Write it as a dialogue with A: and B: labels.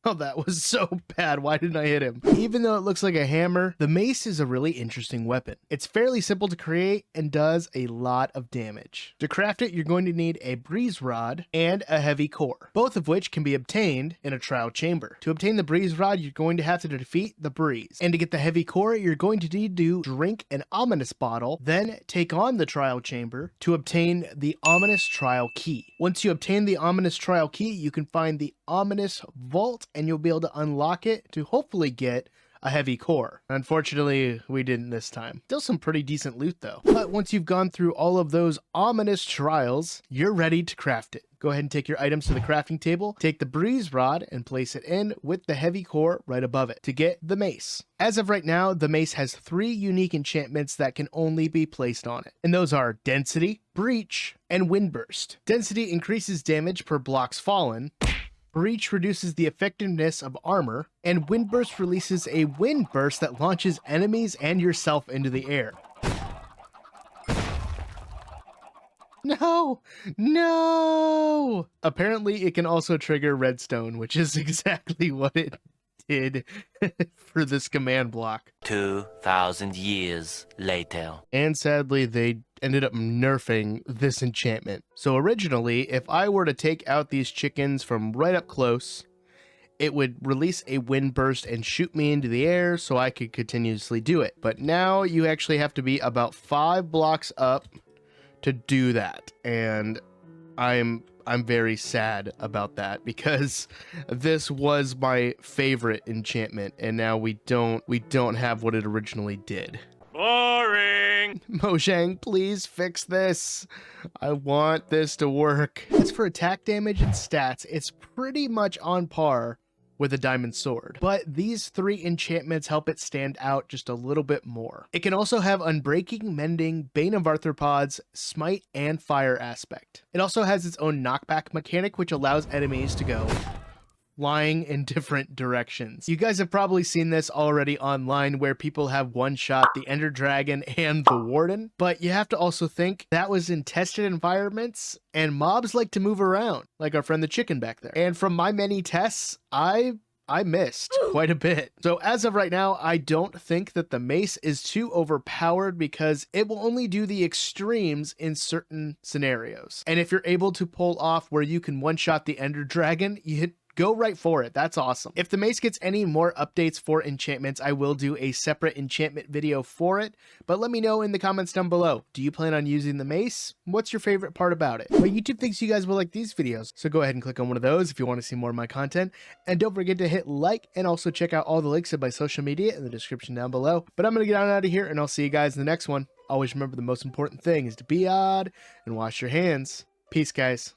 A: Oh, that was so bad. Why didn't I hit him? Even though it looks like a hammer, the mace is a really interesting weapon. It's fairly simple to create and does a lot of damage. To craft it, you're going to need a breeze rod and a heavy core, both of which can be obtained in a trial chamber. To obtain the breeze rod, you're going to have to defeat the breeze. And to get the heavy core, you're going to need to drink an ominous bottle, then take on the trial chamber to obtain the ominous trial key. Once you obtain the ominous trial key, you can find the ominous vault and you'll be able to unlock it to hopefully get a heavy core. Unfortunately, we didn't this time. Still some pretty decent loot though. But once you've gone through all of those ominous trials, you're ready to craft it. Go ahead and take your items to the crafting table, take the breeze rod and place it in with the heavy core right above it to get the mace. As of right now, the mace has 3 unique enchantments that can only be placed on it. And those are Density, Breach, and Windburst. Density increases damage per blocks fallen, Breach reduces the effectiveness of armor, and Windburst releases a wind burst that launches enemies and yourself into the air. No! No! Apparently it can also trigger redstone, which is exactly what it did for this command block.
B: 2,000 years later.
A: And sadly, they ended up nerfing this enchantment. So originally, if I were to take out these chickens from right up close, it would release a wind burst and shoot me into the air so I could continuously do it. But now you actually have to be about 5 blocks up to do that. And I'm very sad about that because this was my favorite enchantment and now we don't have what it originally did.
C: Boring!
A: Mojang, please fix this. I want this to work. As for attack damage and stats, it's pretty much on par with a diamond sword, but these 3 enchantments help it stand out just a little bit more. It can also have Unbreaking, Mending, Bane of Arthropods, Smite, and Fire aspect. It also has its own knockback mechanic, which allows enemies to go flying in different directions. You guys have probably seen this already online where people have one-shot the Ender Dragon and the Warden, but you have to also think that was in tested environments and mobs like to move around, like our friend the chicken back there. And from my many tests, I missed quite a bit. So as of right now, I don't think that the mace is too overpowered because it will only do the extremes in certain scenarios. And if you're able to pull off where you can one-shot the Ender Dragon, go right for it. That's awesome. If the mace gets any more updates for enchantments, I will do a separate enchantment video for it, but let me know in the comments down below. Do you plan on using the mace? What's your favorite part about it? My YouTube thinks you guys will like these videos, so go ahead and click on one of those if you want to see more of my content, and don't forget to hit like and also check out all the links of my social media in the description down below. But I'm going to get on out of here, and I'll see you guys in the next one. Always remember the most important thing is to be odd and wash your hands. Peace, guys.